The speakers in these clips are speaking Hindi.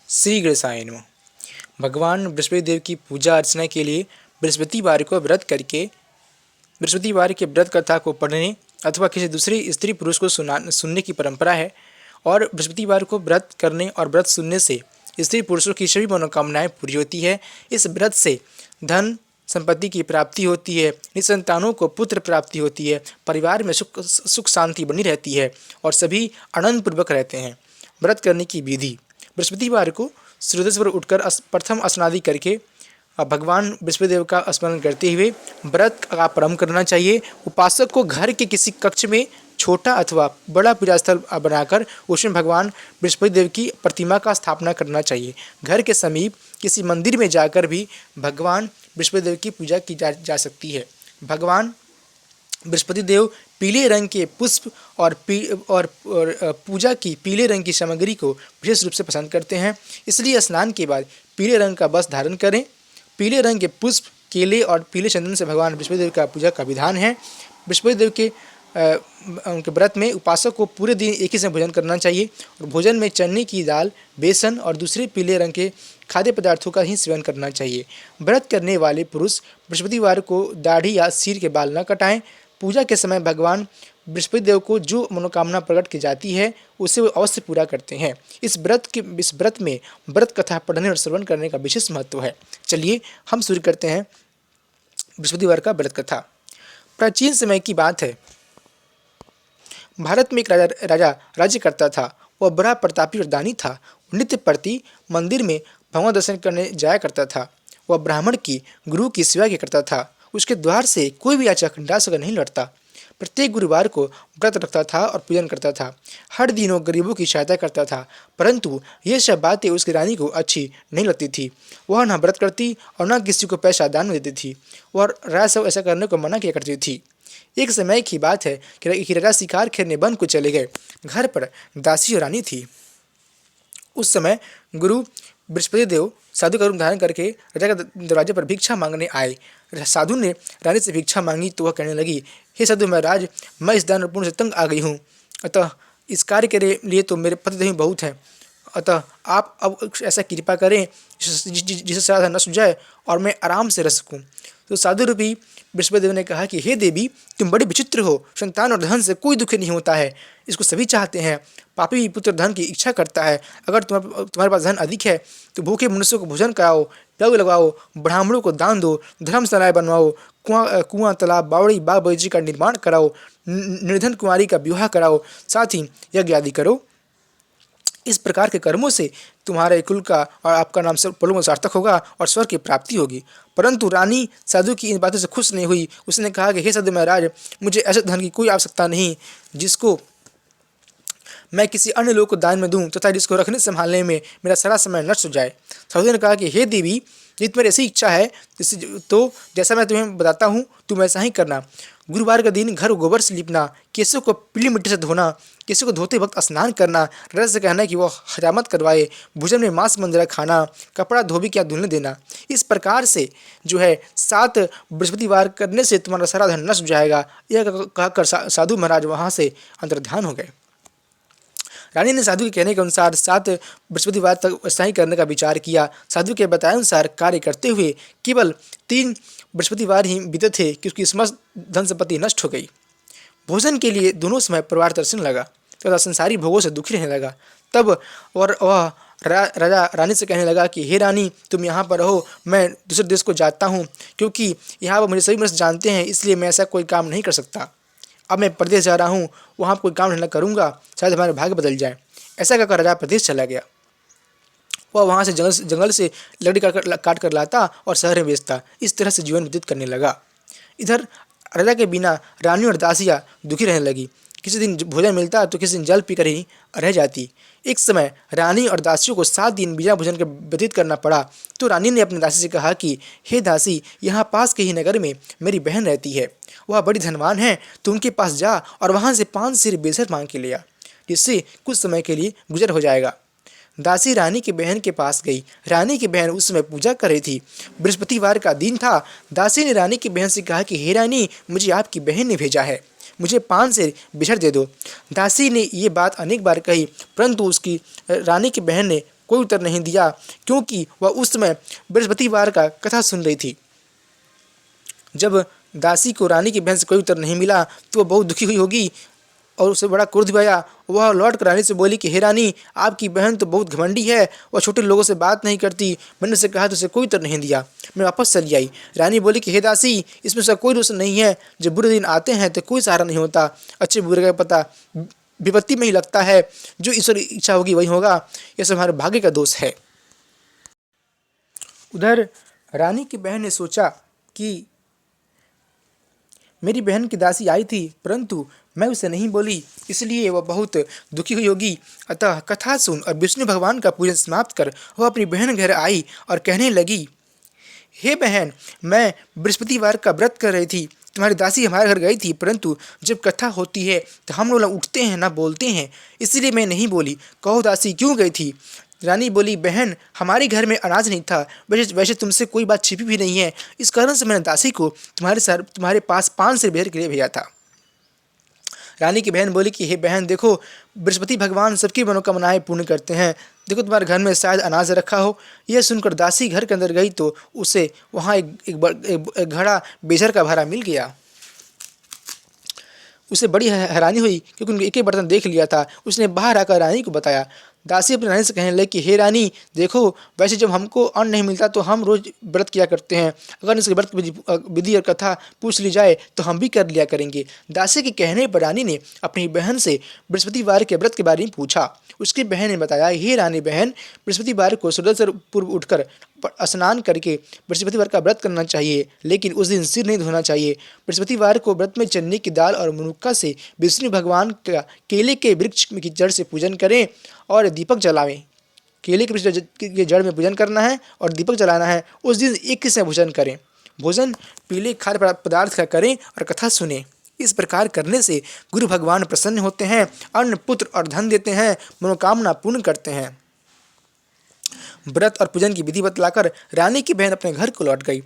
श्री गणेशाय नमः। भगवान बृहस्पति देव की पूजा अर्चना के लिए बृहस्पतिवार को व्रत करके बृहस्पतिवार के व्रत कथा को पढ़ने अथवा किसी दूसरे स्त्री पुरुष को सुनने की परंपरा है। और बृहस्पतिवार को व्रत करने और व्रत सुनने से स्त्री पुरुषों की सभी मनोकामनाएं पूरी होती है। इस व्रत से धन संपत्ति की प्राप्ति होती है, निसंतानों को पुत्र प्राप्ति होती है, परिवार में सुख शांति बनी रहती है और सभी आनंद पूर्वक रहते हैं। व्रत करने की विधि: बृहस्पतिवार को सूर्योदय पर उठकर प्रथम स्नादि करके भगवान बृहस्पति देव का स्मरण करते हुए व्रत का प्रारंभ करना चाहिए। उपासक को घर के किसी कक्ष में छोटा अथवा बड़ा पूजा स्थल बनाकर उसमें भगवान बृहस्पति देव की प्रतिमा का स्थापना करना चाहिए। घर के समीप किसी मंदिर में जाकर भी भगवान बृहस्पति देव की पूजा की जा सकती है। भगवान बृहस्पति देव पीले रंग के पुष्प और पूजा की पीले रंग की सामग्री को विशेष रूप से पसंद करते हैं, इसलिए स्नान के बाद पीले रंग का वस्त्र धारण करें। पीले रंग के पुष्प, केले और पीले चंदन से भगवान बृहस्पति देव का पूजा का विधान है। बृहस्पति देव के उनके व्रत में उपासक को पूरे दिन एक ही समय भोजन करना चाहिए और भोजन में चने की दाल, बेसन और दूसरे पीले रंग के खाद्य पदार्थों का ही सेवन करना चाहिए। व्रत करने वाले पुरुष बृहस्पतिवार को दाढ़ी या सिर के बाल न कटाएं। पूजा के समय भगवान बृहस्पति देव को जो मनोकामना प्रकट की जाती है उसे वो अवश्य पूरा करते हैं। इस व्रत में व्रत कथा पढ़ने और श्रवण करने का विशेष महत्व है। चलिए हम शुरू करते हैं बृहस्पतिवार का व्रत कथा। प्राचीन समय की बात है। भारत में एक राजा राज्य करता था। वह बड़ा प्रतापी और दानी था। नित्य प्रति मंदिर में भगवान दर्शन करने जाया करता था। वह ब्राह्मण की गुरु की सेवा किया करता था। उसके द्वार से कोई भी याचक निराश होकर नहीं लौटता। प्रत्येक गुरुवार को व्रत रखता था और पूजन करता था। हर दिनों गरीबों की सहायता करता था। परंतु ये सब बातें उसकी रानी को अच्छी नहीं लगती थी। वह न व्रत करती और न किसी को पैसा दान में देती थी। वह राजा सब ऐसा करने को मना किया करती थी। एक समय की बात है कि राजा शिकार खेलने वन को चले गए। घर पर दासी और रानी थी। उस समय गुरु बृहस्पति देव साधु का रूप धारण करके राजा के दरवाजे पर भिक्षा मांगने आए। साधु ने रानी से भिक्षा मांगी तो वह कहने लगी, हे साधु महाराज, मैं इस दान पुण्य से तंग आ गई हूँ। अतः इस कार्य के लिए तो मेरे पतिदेव बहुत हैं। अतः आप अब ऐसा कृपा करें जिससे सारा धन नष्ट हो जाए और मैं आराम से रह सकूँ। तो साधु रूपी बृहस्पति देव ने कहा कि हे देवी, तुम बड़े विचित्र हो। संतान और धन से कोई दुख नहीं होता है, इसको सभी चाहते हैं। पापी पुत्र धन की इच्छा करता है। अगर तुम्हारे पास धन अधिक है तो भूखे मनुष्यों को भोजन कराओ, प्याऊ लगवाओ, ब्राह्मणों को दान दो, धर्मशालाएं बनवाओ, कुआं तालाब बावड़ी बाग बगीचे का निर्माण कराओ, निर्धन कुमारी का विवाह कराओ, साथ ही यज्ञ आदि करो। इस प्रकार के कर्मों से तुम्हारे कुल का और आपका नाम सब पलों में सार्थक होगा और स्वर्ग की प्राप्ति होगी। परंतु रानी साधु की इन बातों से खुश नहीं हुई। उसने कहा कि हे साधु महाराज, मुझे ऐसे धन की कोई आवश्यकता नहीं जिसको मैं किसी अन्य लोग को दान में दूं तथा जिसको रखने संभालने में मेरा सारा समय नष्ट हो जाए। साधु ने कहा कि हे देवी, यदि तुम्हारी ऐसी इच्छा है तो जैसा मैं तुम्हें बताता हूँ तुम ऐसा ही करना। गुरुवार का दिन घर को गोबर से लिपना, केसों को पीली मिट्टी से धोना, केसों को धोते वक्त स्नान करना, राजा से कहना कि वो हजामत करवाए, भोजन में मांस मंजरा खाना, कपड़ा धोबी क्या धुलने देना। इस प्रकार से जो है 7 बृहस्पतिवार करने से तुम्हारा सारा धन नष्ट हो जाएगा। यह कहकर साधु महाराज वहाँ से अंतर्ध्यान हो गए। रानी ने साधु के कहने के अनुसार 7 बृहस्पतिवार तक ऐसा ही करने का विचार किया। साधु के बताए अनुसार कार्य करते हुए केवल 3 बृहस्पतिवार ही बीते थे कि उसकी समस्त धन संपत्ति नष्ट हो गई। भोजन के लिए दोनों समय परिवार तरसने लगा तथा संसारी भोगों से दुखी रहने लगा। तब और वह राजा रानी से कहने लगा कि हे रानी, तुम यहाँ पर रहो, मैं दूसरे देश को जाता हूँ, क्योंकि यहाँ पर मुझे सभी मनुष्य जानते हैं, इसलिए मैं ऐसा कोई काम नहीं कर सकता। अब मैं प्रदेश जा रहा हूँ, वहाँ कोई काम नहीं करूँगा, शायद हमारे भाग्य बदल जाए। ऐसा कहकर राजा प्रदेश चला गया। वह वहाँ से जंगल से लकड़ी काट कर लाता और शहर में बेचता। इस तरह से जीवन व्यतीत करने लगा। इधर राजा के बिना रानी और दासियाँ दुखी रहने लगी। किसी दिन भोजन मिलता तो किसी दिन जल पीकर ही रह जाती। एक समय रानी और दासियों को 7 दिन बिना भोजन के व्यतीत करना पड़ा। तो रानी ने अपनी दासी से कहा कि हे दासी, यहाँ पास के ही नगर में मेरी बहन रहती है, वह बड़ी धनवान है, तो उनके पास जा और वहाँ से 5 सिर बेसर मांग के ले आ, जिससे कुछ समय के लिए गुजर हो जाएगा। दासी रानी की बहन के पास गई। रानी की बहन उस समय पूजा कर रही थी। बृहस्पतिवार का दिन था। दासी ने रानी की बहन से कहा कि हे रानी, मुझे आपकी बहन ने भेजा है, मुझे 5 सिर बिछड़ दे दो। दासी ने ये बात अनेक बार कही, परंतु उसकी रानी की बहन ने कोई उत्तर नहीं दिया, क्योंकि वह उस समय बृहस्पतिवार का कथा सुन रही थी। जब दासी को रानी की बहन से कोई उत्तर नहीं मिला तो वह बहुत दुखी हुई होगी और उसे बड़ा क्रोध भी आया। वह लौट कर रानी से बोली कि हे रानी, आपकी बहन तो बहुत घमंडी है, वह छोटे लोगों से बात नहीं करती, मैंने उसे कहा तो उसे कोई उत्तर नहीं दिया, मैं वापस चली आई। रानी बोली कि हे दासी, इसमें उसका कोई दोष नहीं है, जब बुरे दिन आते हैं तो कोई सहारा नहीं होता, अच्छे बुरे का पता विपत्ति में ही लगता है, जो ईश्वर की इच्छा होगी वही होगा, यह सब हमारे भाग्य का दोष है। उधर रानी की बहन ने सोचा कि मेरी बहन की दासी आई थी, परंतु मैं उसे नहीं बोली, इसलिए वह बहुत दुखी हुई होगी। अतः कथा सुन और विष्णु भगवान का पूजन समाप्त कर वह अपनी बहन घर आई और कहने लगी, हे बहन, मैं बृहस्पतिवार का व्रत कर रही थी, तुम्हारी दासी हमारे घर गई थी, परंतु जब कथा होती है तो हम लोग उठते हैं ना बोलते हैं, इसलिए मैं नहीं बोली। कहो दासी क्यों गई थी? रानी बोली, बहन, हमारे घर में अनाज नहीं था, वैसे तुमसे कोई बात छिपी भी नहीं है, इस कारण से मैंने दासी को तुम्हारे पास 5 सिर बेर के लिए भेजा था। रानी की बहन बोली कि हे बहन, देखो बृहस्पति भगवान सबकी मनोकामनाएं पूर्ण करते हैं, देखो तुम्हारे घर में शायद अनाज रखा हो। यह सुनकर दासी घर के अंदर गई तो उसे वहाँ एक घड़ा बेजर का भरा मिल गया। उसे बड़ी हैरानी हुई क्योंकि उनके एक ही बर्तन देख लिया था। उसने बाहर आकर रानी को बताया। दासी अपनी रानी से कहने लगी कि हे रानी, देखो वैसे जब हमको अन्न नहीं मिलता तो हम रोज व्रत किया करते हैं, अगर इसके व्रत विधि और कथा पूछ ली जाए तो हम भी कर लिया करेंगे। दासी के कहने पर रानी ने अपनी बहन से बृहस्पतिवार के व्रत के बारे में पूछा। उसकी बहन ने बताया, हे रानी बहन, बृहस्पतिवार को सूर्योदय से पूर्व उठकर स्नान करके बृहस्पतिवार का व्रत करना चाहिए, लेकिन उस दिन सिर नहीं धोना चाहिए। बृहस्पतिवार को व्रत में चने की दाल और मनुक्का से विष्णु भगवान का केले के वृक्ष की जड़ से पूजन करें और दीपक जलावें। केले के वृक्ष के जड़ में पूजन करना है और दीपक जलाना है। उस दिन एक ही समय भोजन करें। भोजन पीले खाद्य पदार्थ का करें और कथा सुने। इस प्रकार करने से गुरु भगवान प्रसन्न होते हैं, अन्न पुत्र और धन देते हैं, मनोकामना पूर्ण करते हैं। व्रत और पूजन की विधि बतलाकर रानी की बहन अपने घर को लौट गई।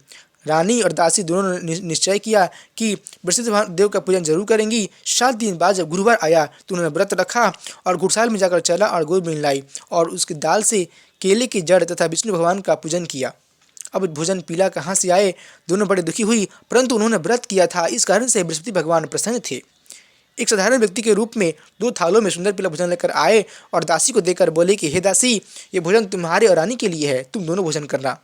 रानी और दासी दोनों ने निश्चय किया कि बृहस्पति देव का पूजन जरूर करेंगी। 7 दिन बाद जब गुरुवार आया तो उन्होंने व्रत रखा और गुड़साल में जाकर चला और गुड़ मिल लाई और उसकी दाल से केले की जड़ तथा विष्णु भगवान का पूजन किया। अब भोजन पीला कहाँ से आए? दोनों बड़े दुखी हुई, परंतु उन्होंने व्रत किया था, इस कारण से बृहस्पति भगवान प्रसन्न थे। एक साधारण व्यक्ति के रूप में 2 थालों में सुंदर पीला भोजन लेकर आए और दासी को देकर बोले कि हे दासी, ये भोजन तुम्हारे और रानी के लिए है, तुम दोनों भोजन करना।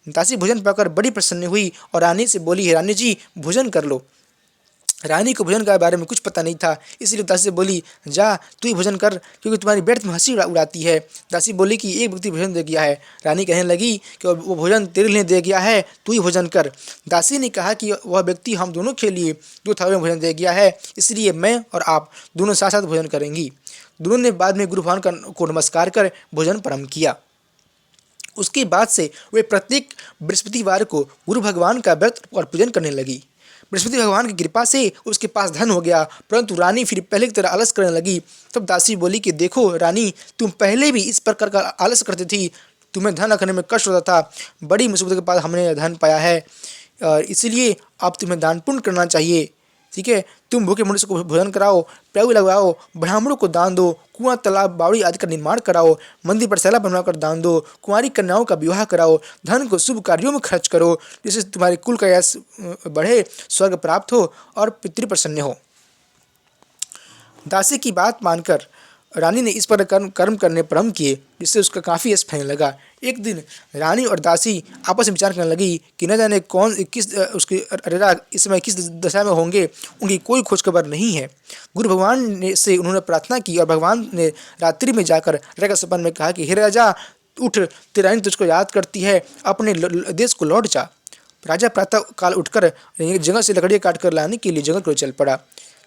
दासी भोजन पाकर बड़ी प्रसन्न हुई और रानी से बोली, हे रानी जी, भोजन कर लो। रानी को भोजन के बारे में कुछ पता नहीं था, इसलिए दासी से बोली, जा तू ही भोजन कर, क्योंकि तुम्हारी व्यर्थ में हंसी उड़ाती है। दासी बोली कि एक व्यक्ति भोजन दे गया है। रानी कहने लगी कि वो भोजन तेरे लिए दे गया है, तू ही भोजन कर। दासी ने कहा कि वह व्यक्ति हम दोनों के लिए 2 थालों में भोजन दे गया है, इसलिए मैं और आप दोनों साथ साथ भोजन करेंगी। दोनों ने बाद में गुरु भगवान को नमस्कार कर भोजन प्रारंभ किया। उसके बाद से वे प्रत्येक बृहस्पतिवार को गुरु भगवान का व्रत और पूजन करने लगी। बृहस्पति भगवान की कृपा से उसके पास धन हो गया, परंतु रानी फिर पहले की तरह आलस करने लगी। तब दासी बोली कि देखो रानी, तुम पहले भी इस प्रकार का आलस करती थी, तुम्हें धन रखने में कष्ट होता था, बड़ी मुसीबत के बाद हमने धन पाया है, इसलिए अब तुम्हें दान पुण्य करना चाहिए। ठीक है, तुम भूखे मनुष्य को भोजन कराओ, प्याऊ लगवाओ, ब्राह्मणों को दान दो, कुआं तालाब बावड़ी आदि का निर्माण कराओ, मंदिर पर सैला बनवाकर दान दो, कुंवारी कन्याओं का विवाह कराओ, धन को शुभ कार्यों में खर्च करो, जिससे तुम्हारे कुल का यश बढ़े, स्वर्ग प्राप्त हो और पितृ प्रसन्न हो। दासी की बात मानकर रानी ने इस पर कर्म करने प्रारंभ किए, जिससे उसका काफ़ी यश फैलने लगा। एक दिन रानी और दासी आपस में विचार करने लगी कि न जाने कौन किस उसके रेरा इस समय किस दशा में होंगे, उनकी कोई खोज खबर नहीं है। गुरु भगवान ने से उन्होंने प्रार्थना की और भगवान ने रात्रि में जाकर राजा के सपन में कहा कि हे राजा, उठ, तेरी रानी तुझको याद करती है, अपने देश को लौट जा। राजा प्रातः काल उठकर जंगल से लकड़ियाँ काट कर लाने के लिए जंगल को चल पड़ा।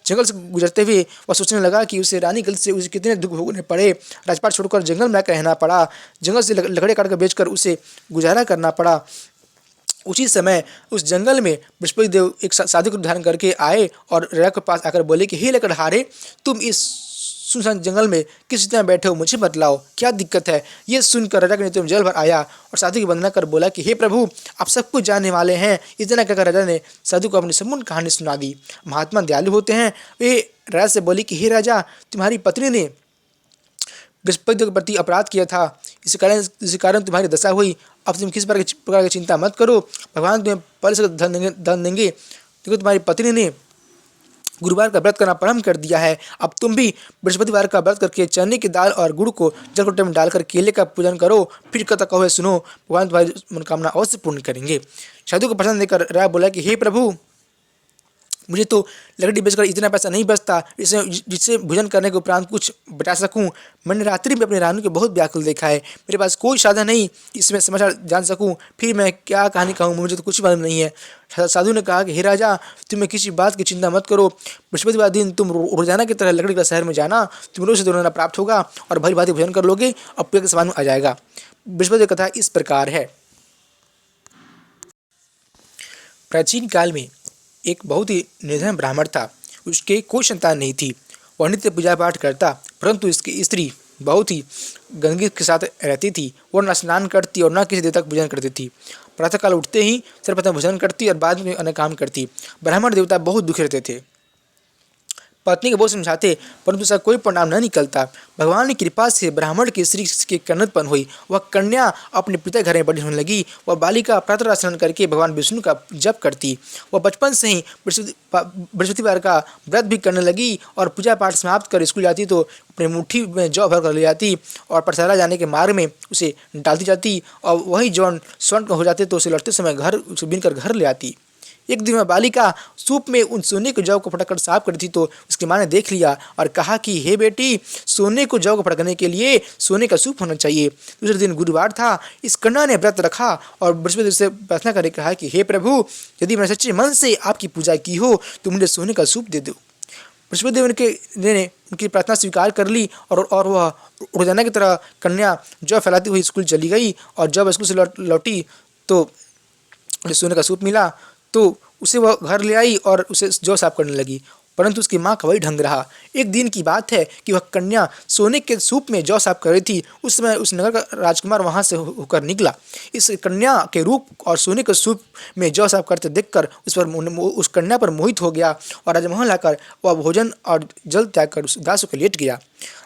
जंगल से गुजरते हुए वह सोचने लगा कि उसे रानी गलती से उसे कितने दुख भोगने पड़े। राजपाट छोड़कर जंगल में रहना पड़ा, जंगल से लकड़ियाँ काट कर बेचकर उसे गुजारा करना पड़ा। उसी समय उस जंगल में बृहस्पति देव एक साधु को धारण करके आए और राजा के पास आकर बोले कि हे लकड़हारे, तुम इस सुनसान जंगल में किस तरह बैठे हो, मुझे बतलाओ क्या दिक्कत है। ये सुनकर राजा के नेत्र में जल भर आया और साधु की वंदना कर बोला कि हे प्रभु, आप सब कुछ जानने वाले हैं। इतना कहकर राजा ने साधु को अपनी संपूर्ण कहानी सुना दी। महात्मा दयालु होते हैं। वे राजा से बोली कि हे राजा, तुम्हारी पत्नी ने बृहस्पति के प्रति अपराध किया था, इसी कारण तुम्हारी दशा हुई। अब तुम किस प्रकार की चिंता मत करो, भगवान तुम्हें पहले से धन देंगे। देखो तुम्हारी पत्नी ने गुरुवार का व्रत करना प्रारंभ कर दिया है। अब तुम भी बृहस्पतिवार का व्रत करके चने की दाल और गुड़ को जलकुंडे में डालकर केले का पूजन करो। फिर कथा कहो सुनो, भगवान तुम्हारी मनोकामना अवश्य पूर्ण करेंगे। साधु को प्रसन्न देकर राजा बोला कि हे प्रभु, मुझे तो लकड़ी बेचकर इतना पैसा नहीं बचता जिससे भोजन करने के उपरांत कुछ बचा सकूं। मैंने रात्रि में अपने रानू को बहुत व्याकुल देखा है। मेरे पास कोई साधन नहीं इसमें समाचार जान सकूं। फिर मैं क्या कहानी कहूँ, मुझे तो कुछ मालूम नहीं है। साधु ने कहा कि हे राजा, तुम्हें किसी बात की चिंता मत करो। बृहस्पतिवार दिन तुम रोजाना की तरह लकड़ी का शहर में जाना, तुम्हें रोज से दोनों प्राप्त होगा और भली भांति भोजन कर लोगे और पेट के समान आ जाएगा। बृहस्पति की कथा इस प्रकार है। प्राचीन काल में एक बहुत ही निर्धन ब्राह्मण था। उसके कोई संतान नहीं थी। वह नित्य पूजा पाठ करता, परंतु इसकी स्त्री बहुत ही गंदगी के साथ रहती थी। वह न स्नान करती और न किसी देवता का पूजन करती थी। प्रातःकाल उठते ही सर्वप्रथम भोजन करती और बाद में अन्य काम करती। ब्राह्मण देवता बहुत दुखी रहते थे। पत्नी को बहुत समझाते, परंतु उसका कोई परिणाम न निकलता। भगवान की कृपा से ब्राह्मण की स्त्री की कन्यापन हुई। वह कन्या अपने पिता घर में बड़ी होने लगी। वह बालिका प्रातः स्नान करके भगवान विष्णु का जप करती। वह बचपन से ही बृहस्पतिवार का व्रत भी करने लगी और पूजा पाठ समाप्त कर स्कूल जाती तो अपनी मुट्ठी में जौ भर कर ले जाती और पाठशाला जाने के मार्ग में उसे डालती जाती और वही जौन स्वर्ण हो जाते तो उसे लौटते समय घर उसे बीनकर घर ले आती। एक दिन वह बालिका सूप में उन सोने के जौ को फटककर साफ कर थी तो उसकी माँ ने देख लिया और कहा कि हे बेटी, सोने को जौ को फटकने के लिए सोने का सूप होना चाहिए। दूसरे दिन गुरुवार था। इस कन्या ने व्रत रखा और बृहस्पति से प्रार्थना करके कहा कि हे प्रभु, यदि मैंने सच्चे मन से आपकी पूजा की हो तो मुझे सोने का सूप दे दो। बृहस्पति ने उनकी प्रार्थना स्वीकार कर ली और वह रोजाना की तरह कन्या जौ फैलाती हुई स्कूल चली गई। और जब स्कूल से लौटी तो उसे सोने का सूप मिला तो उसे वह घर ले आई और उसे जौ साफ करने लगी, परंतु उसकी माँ का वही ढंग रहा। एक दिन की बात है कि वह कन्या सोने के सूप में जौ साफ कर रही थी। उस समय उस नगर का राजकुमार वहां से होकर निकला। इस कन्या के रूप और सोने के सूप में जौ साफ करते देखकर उस कन्या पर मोहित हो गया और राजमहल लाकर वह भोजन और जल त्याग कर उस दास को लेट गया।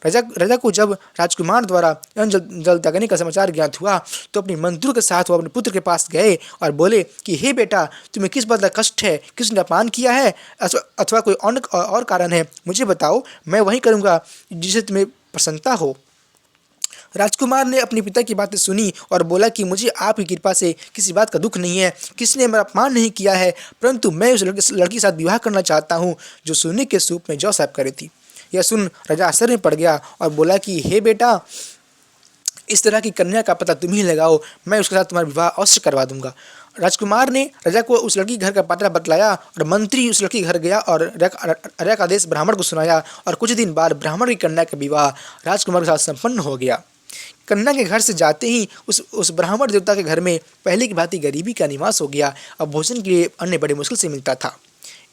राजा को जब राजकुमार द्वारा जल त्यागने का समाचार ज्ञात हुआ तो अपने मंत्रियों के साथ वह अपने पुत्र के पास गए और बोले कि हे बेटा, तुम्हें किस बात का कष्ट है? किसने अपमान किया है अथवा कोई और कारण है? मुझे बताओ, मैं वही करूँगा जिसे तुम्हें प्रसन्नता हो। राजकुमार ने अपने पिता की बातें सुनी और बोला कि मुझे आपकी कृपा से किसी बात का दुख नहीं है। किसी ने मेरा अपमान नहीं किया है, परंतु मैं उस लड़की के साथ विवाह करना चाहता हूँ जो सोने के सूप में जौ साफ करी थी। यह सुन राजा आश्चर्य में पड़ गया और बोला कि हे बेटा, इस तरह की कन्या का पता तुम ही लगाओ, मैं उसके साथ तुम्हारा विवाह अवश्य करवा दूंगा। राजकुमार ने राजा को उस लड़की घर का पता बतलाया और मंत्री उस लड़की घर गया और राजा का आदेश ब्राह्मण को सुनाया और कुछ दिन बाद ब्राह्मण की कन्या का विवाह राजकुमार के साथ संपन्न हो गया। कन्या के घर से जाते ही उस ब्राह्मण देवता के घर में पहले की भांति गरीबी का निवास हो गया। अब भोजन के लिए अन्न बड़े मुश्किल से मिलता था।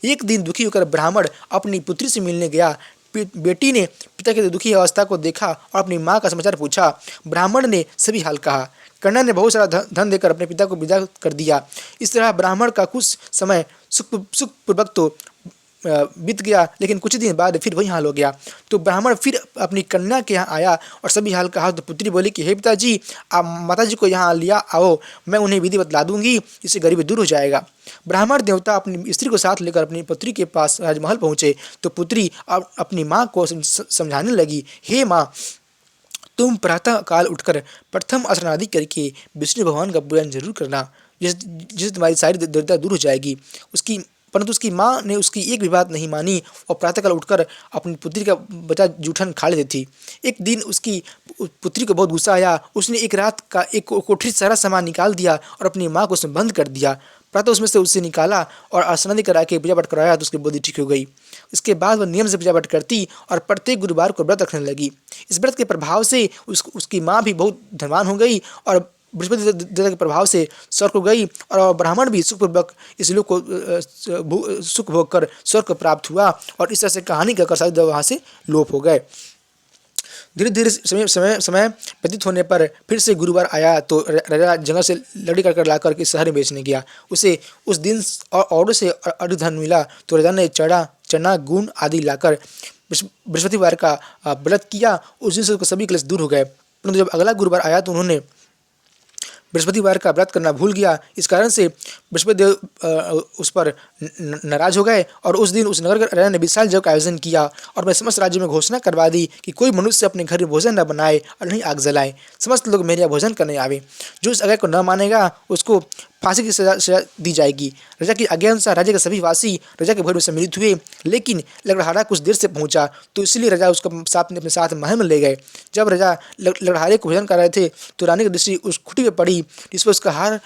एक दिन दुखी होकर ब्राह्मण अपनी पुत्री से मिलने गया। बेटी ने पिता की दुखी अवस्था को देखा और अपनी माँ का समाचार पूछा। ब्राह्मण ने सभी हाल कहा। कन्या ने बहुत सारा धन देकर अपने पिता को विदा कर दिया। इस तरह ब्राह्मण का कुछ समय सुखपूर्वक तो बीत गया, लेकिन कुछ दिन बाद फिर वही हाल हो गया। तो ब्राह्मण फिर अपनी कन्या के यहाँ आया और सभी हाल कहा। तो पुत्री बोली कि हे पिताजी, आप माताजी को यहाँ लिया आओ, मैं उन्हें विधि बतला दूंगी, इससे गरीबी दूर हो जाएगा। ब्राह्मण देवता अपनी स्त्री को साथ लेकर अपनी पुत्री के पास राजमहल पहुँचे तो पुत्री अपनी माँ को समझाने लगी, हे माँ, तुम प्रातः काल उठकर प्रथम स्नानादि करके विष्णु भगवान का पूजन जरूर करना, जिससे तुम्हारी सारी दरिद्रता दूर हो जाएगी। परंतु उसकी माँ ने उसकी एक भी बात नहीं मानी और प्रातःकाल उठकर अपनी पुत्री का बचा जूठन खा लेती थी। एक दिन उसकी पुत्री को बहुत गुस्सा आया। उसने एक रात का एक कोठरी सारा सामान निकाल दिया और अपनी माँ को उसमें बंद कर दिया। प्रातः उसमें से उससे निकाला और स्नान करा के पूजा पाठ कराया तो उसकी बुद्धि ठीक हो गई। इसके बाद वह नियम से पूजा पाठ करती और प्रत्येक गुरुवार को व्रत रखने लगी। इस व्रत के प्रभाव से उसकी माँ भी बहुत धनवान हो गई और बृहस्पति देवता के प्रभाव से स्वर्ग को गई और ब्राह्मण भी सुखपूर्वक इस लोक को सुख भोग कर स्वर्ग को प्राप्त हुआ। और इस तरह से कहानी कहकर सारे वहाँ से लोप हो गए। धीरे धीरे समय व्यतीत होने पर फिर से गुरुवार आया तो राजा जंगल से लकड़ी कर लाकर के शहर में बेचने गया। उसे उस दिन और से अधिक धन मिला तो राजा ने चना गुण आदि लाकर बृहस्पतिवार का व्रत किया। उस दिन से उसके सभी क्लेश दूर हो गए। परंतु जब अगला गुरुवार आया तो उन्होंने बृहस्पतिवार का व्रत करना भूल गया। इस कारण से बृहस्पति देव उस पर नाराज हो गए और उस दिन उस नगर के राजा ने विशाल यज्ञ का आयोजन किया और मैं समस्त राज्य में घोषणा करवा दी कि कोई मनुष्य अपने घर में भोजन न बनाए और नहीं आग जलाए। समस्त लोग मेरे यहाँ भोजन करने आवे। जो इस आज्ञा को न मानेगा उसको फांसी की सजा दी जाएगी। राजा की आज्ञा अनुसार राज्य के सभी वासी राजा के भोज में सम्मिलित हुए, लेकिन लकड़हारा कुछ देर से पहुंचा तो इसलिए राजा उसको साथ अपने साथ महल में ले गए। जब राजा लकड़हारे को भोजन कर रहे थे तो रानी की दृष्टि उस खुटी पे पड़ी जिस पर उसका हार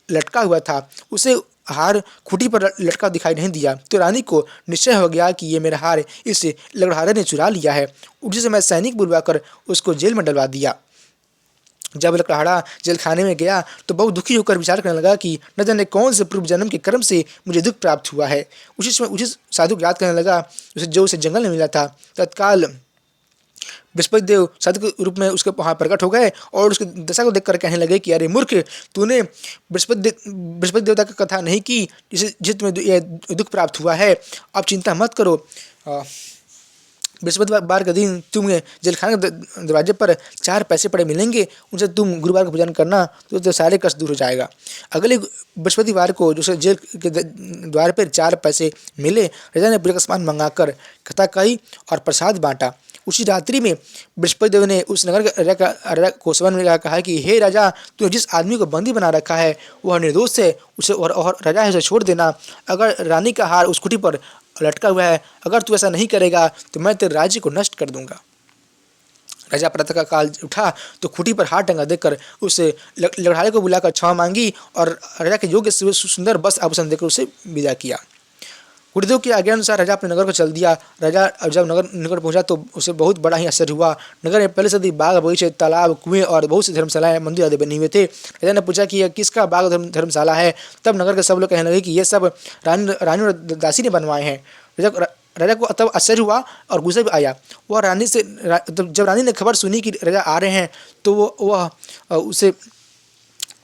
लटका हुआ था। उसे हार खूंटी पर लटका दिखाई नहीं दिया तो रानी को निश्चय हो गया कि ये मेरा हार इस लकड़हारे ने चुरा लिया है। उसी समय सैनिक बुलवाकर उसको जेल में डलवा दिया। जब लकड़हारा जेल खाने में गया तो बहुत दुखी होकर विचार करने लगा कि न जाने कौन से पूर्व जन्म के कर्म से मुझे दुख प्राप्त हुआ है। उसी समय उसी साधु को याद करने लगा जो उसे जंगल में मिला था। तत्काल बृहस्पति देव साधु के रूप में उसके वहाँ प्रकट हो गए और उसकी दशा को देखकर कहने लगे कि अरे मूर्ख, तूने बृहस्पति देवता की कथा नहीं की जिससे तुम्हें यह दुख प्राप्त हुआ है। अब चिंता मत करो। बृहस्पतिवार के दिन तुम्हें जेलखाने के दरवाजे पर 4 पैसे पड़े मिलेंगे, उनसे तुम गुरुवार को भोजन करना तो सारे कष्ट दूर हो जाएगा। अगले बृहस्पतिवार को जो जेल के द्वार पर 4 पैसे मिले, राजा ने पूजा का सामान मंगाकर कथा कही और प्रसाद बांटा। उसी रात्रि में बृहस्पति देव ने उस नगर के राजा को स्वप्न में कहा कि हे राजा, तूने जिस आदमी को बंदी बना रखा है वह निर्दोष है, उसे और राजा है उसे छोड़ देना। अगर रानी का हार उस कुटी पर लटका हुआ है, अगर तू ऐसा नहीं करेगा तो मैं तेरे राज्य को नष्ट कर दूंगा। राजा प्रातः काल उठा तो खूंटी पर हाथ टंगा देकर उस लकड़हारे को बुलाकर क्षमा मांगी और राजा के योग्य सुंदर वस्त्र आभूषण देकर उसे विदा किया। गुरुदेव की आज्ञा अनुसार राजा अपने नगर को चल दिया। राजा जब नगर निकट पहुंचा तो उसे बहुत बड़ा ही आश्चर्य हुआ। नगर में पहले से अधिक बाग बगीचे, तालाब, कुएं और बहुत सी धर्मशालाएं, मंदिर आदि बने हुए थे। राजा ने पूछा कि यह किसका बाग धर्मशाला है। तब नगर के सब लोग कहने लगे कि ये सब रानी और दासी ने बनवाए हैं। राजा को तब आश्चर्य हुआ और गुस्सा भी आया। वह रानी से जब रानी ने खबर सुनी कि राजा आ रहे हैं तो वह उसे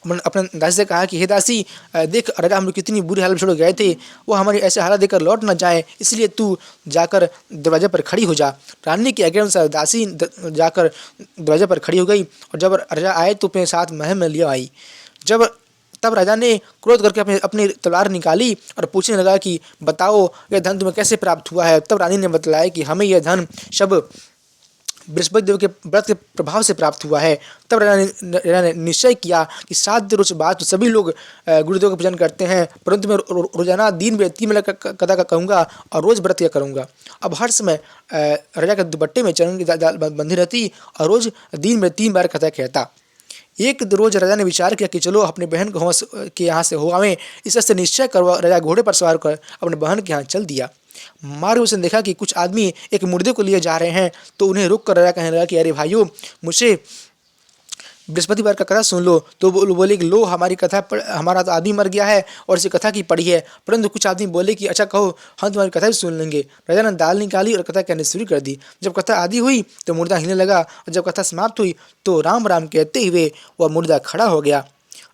अपने दासी से कहा कि हे दासी, देख राजा हम लोग कितनी बुरी हालत में छोड़ गए थे, वो हमारी ऐसे हालत देखकर लौट न जाए, इसलिए तू जाकर दरवाजे पर खड़ी हो जा। रानी की आज्ञा अनुसार दासी जाकर दरवाजे पर खड़ी हो गई और जब राजा आए तो अपने साथ महल में लिया आई। तब राजा ने क्रोध करके अपनी तलवार निकाली और पूछने लगा कि बताओ यह धन तुम्हें कैसे प्राप्त हुआ है। तब रानी ने बतलाया कि हमें यह धन सब बृहस्पति देव के व्रत के प्रभाव से प्राप्त हुआ है। तब राजा ने निश्चय किया कि 7 दिन रोज बाद तो सभी लोग गुरुदेव का पूजन करते हैं, परंतु मैं रोजाना दिन में 3 वेला कथा का कहूँगा और रोज व्रत किया करूँगा। अब हर समय राजा के दुपट्टे में चरण की दाल बंधी रहती और रोज दिन में 3 बार कथा कहता। एक रोज राजा ने विचार किया कि चलो अपने बहन को के यहाँ से हो आवें। इससे निश्चय कर राजा घोड़े पर सवार कर अपने बहन के यहाँ चल दिया। मार्ग में उसने देखा कि कुछ आदमी एक मुर्दे को लिए जा रहे हैं तो उन्हें रोक कर राजा कहने लगा कि अरे भाइयों, मुझे बृहस्पतिवार का कथा सुन लो। तो बोले कि लो, हमारी कथा हमारा तो आदमी मर गया है और इसे कथा की पढ़ी है। परंतु कुछ आदमी बोले कि अच्छा कहो, हम तुम्हारी कथा भी सुन लेंगे। राजा ने दाल निकाली और कथा कहने शुरू कर दी। जब कथा आदि हुई तो मुर्दा हिलने लगा और जब कथा समाप्त हुई तो राम राम कहते हुए वह मुर्दा खड़ा हो गया।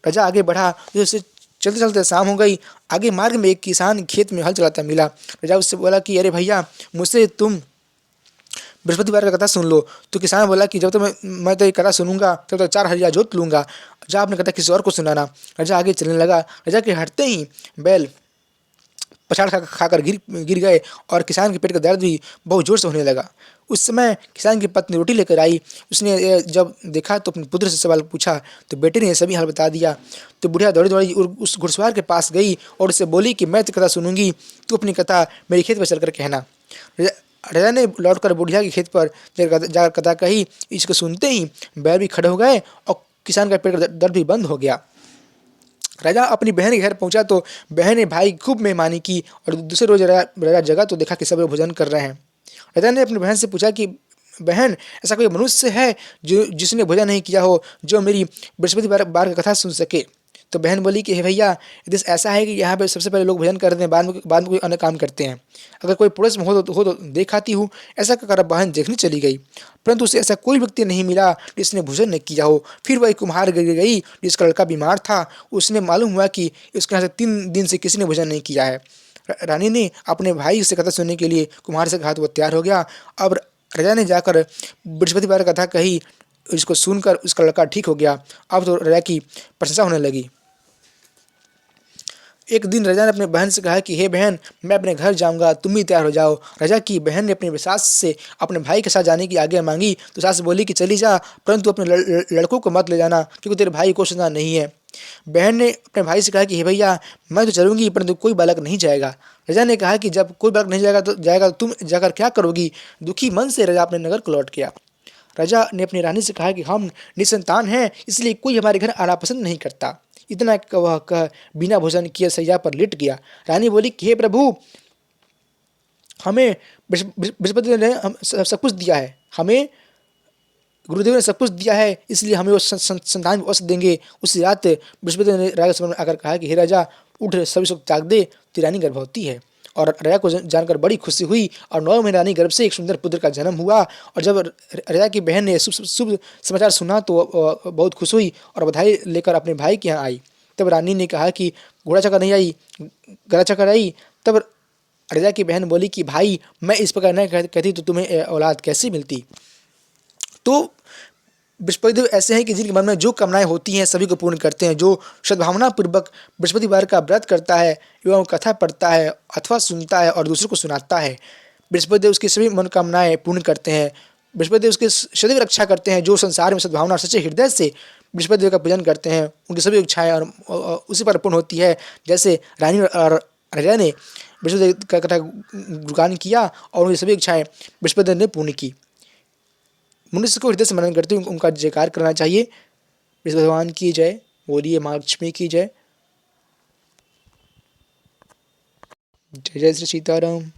राजा आगे बढ़ा, जैसे चलते चलते शाम हो गई। आगे मार्ग में एक किसान खेत में हल चलाता मिला। राजा उससे बोला कि अरे भैया, मुझसे तुम बृहस्पतिवार का कथा सुन लो। तो किसान बोला कि जब तक मैं तो ये कथा सुनूंगा तब तक 4 हरिया जोत लूँगा। राजा आपने कथा किसी और को सुनाना। राजा आगे चलने लगा। राजा के हटते ही बैल पछाड़ खाकर गिर गए और किसान के पेट का दर्द भी बहुत जोर से होने लगा। उस समय किसान की पत्नी रोटी लेकर आई। उसने जब देखा तो अपने पुत्र से सवाल पूछा तो बेटे ने सभी हाल बता दिया। तो बुढ़िया दौड़ी दौड़ी उस घुड़सवार के पास गई और उससे बोली कि मैं तो कथा सुनूंगी, तू अपनी कथा मेरे खेत पर चलकर कहना। राजा ने लौटकर बुढ़िया के खेत पर जाकर कथा कही। इसको सुनते ही बैल भी खड़े हो गए और किसान का पेट का दर्द भी बंद हो गया। राजा अपनी बहन के घर पहुंचा तो बहन ने भाई खूब मेहमानी की और दूसरे रोज राजा जगा तो देखा कि सब लोग भोजन कर रहे हैं। राजा ने अपनी बहन से पूछा कि बहन, ऐसा कोई मनुष्य है जिसने भोजन नहीं किया हो, जो मेरी बृहस्पतिवार की कथा सुन सके। तो बहन बोली कि हे भैया, यदि ऐसा है कि यहाँ पे सबसे पहले लोग भोजन करते हैं, बाद में कोई अन्य काम करते हैं। अगर कोई पड़ोस में हो तो देख आती हूँ। ऐसा कहकर बहन देखने चली गई, परंतु उसे ऐसा कोई व्यक्ति नहीं मिला जिसने भोजन नहीं किया हो। फिर वही कुम्हार गई जिसका लड़का बीमार था। उसने मालूम हुआ कि उसके यहाँ से 3 दिन से किसी ने भोजन नहीं किया है। रानी ने अपने भाई से कथा सुनने के लिए कुम्हार से कहा तो वो तैयार हो गया। अब राजा ने जाकर बृहस्पति बार कथा कही, इसको सुनकर उसका लड़का ठीक हो गया। अब तो राजा की प्रशंसा होने लगी। एक दिन राजा ने अपनी बहन से कहा कि हे बहन, मैं अपने घर जाऊंगा, तुम भी तैयार हो जाओ। राजा की बहन ने अपनी सास से अपने भाई के साथ जाने की आज्ञा मांगी तो सास बोली कि चली जा, परंतु अपने लड़कों को मत ले जाना, क्योंकि तेरे भाई को सुनना नहीं है। बहन ने अपने भाई से कहा कि हे भैया, मैं तो चलूंगी, परंतु कोई बालक नहीं जाएगा। राजा ने कहा कि जब कोई बालक नहीं जाएगा तो तुम जाकर क्या करोगी। दुखी मन से राजा अपने नगर को लौट गया। राजा ने अपनी रानी से कहा कि हम निसंतान हैं, इसलिए कोई हमारे घर आना पसंद नहीं करता। इतना वह कह बिना भोजन किए सैया पर लेट गया। रानी बोली कि हे प्रभु, हमें बृहस्पति ने हम सब कुछ दिया है, हमें गुरुदेव ने सब कुछ दिया है, इसलिए हमें वो संतान अवश्य देंगे। उसी रात बृहस्पति ने राजा के में आकर कहा कि हे राजा, उठ, सभी सुख त्याग दे, तेरी रानी गर्भवती है। और राजा को जानकर बड़ी खुशी हुई और 9 महीने रानी गर्भ से एक सुंदर पुत्र का जन्म हुआ। और जब राजा की बहन ने शुभ समाचार सुना तो बहुत खुश हुई और बधाई लेकर अपने भाई के यहाँ आई। तब रानी ने कहा कि घोड़ा चक्कर नहीं आई, गला चक्कर आई। तब राजा की बहन बोली कि भाई, मैं इस प्रकार नहीं कहती तो तुम्हें औलाद कैसे मिलती। तो बृहस्पति देव ऐसे हैं कि जिनके मन में जो कामनाएं होती हैं सभी को पूर्ण करते हैं। जो सद्भावना पूर्वक बृहस्पतिवार का व्रत करता है एवं कथा पढ़ता है अथवा सुनता है और दूसरों को सुनाता है, बृहस्पति देव उसकी सभी मनोकामनाएं पूर्ण करते हैं। बृहस्पति देव उसकी सदैव रक्षा करते हैं। जो संसार में सद्भावना और सच्चे हृदय से बृहस्पति देव का पूजन करते हैं, उनकी सभी इच्छाएं और उसी पर पूर्ण होती है। जैसे रानी और राजा ने बृहस्पति देव का कथा गुणगान किया और उनकी सभी इच्छाएं बृहस्पति देव ने पूर्ण की। मनुष्य को हृदय से मनन करते हुए उनका जयकार करना चाहिए। बृहस्पति भगवान की जय, बोलिए माँ लक्ष्मी की जय। जय जय श्री सीताराम।